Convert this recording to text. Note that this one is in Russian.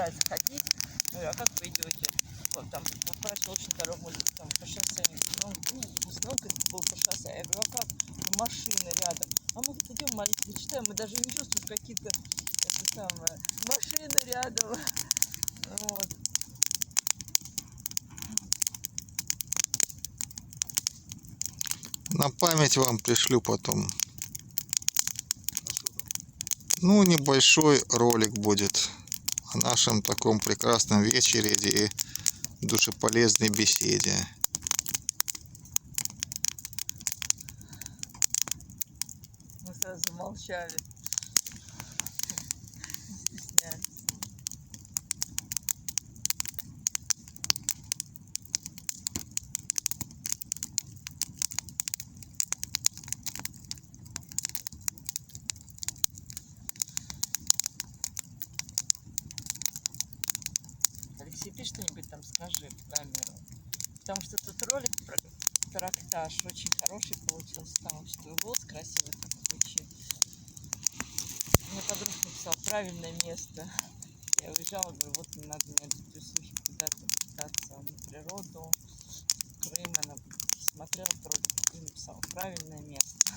нравится ходить. Я говорю, а как вы идете? Вот, там попросил очень дорогу там, по шоссе. Ну, в основном был по шоссе. Я говорю, а как? Машины рядом. А мы вот идем молитву читаем, мы даже не чувствуем какие-то машины рядом. Вот. На память вам пришлю потом. Ну, небольшой ролик будет о нашем таком прекрасном вечере и душеполезной беседе. Мы сразу замолчали. Не стесняясь. Алексей, ты что-нибудь там скажи в камеру. Потому что тут ролик про трактаж очень хороший получился. Там что твой голос красивый так звучит. Мне подружка написала правильное место. Я уезжала, говорю, вот не надо мне до Трясухи куда-то пытаться на природу. Крым, она смотрела ролик и написала правильное место.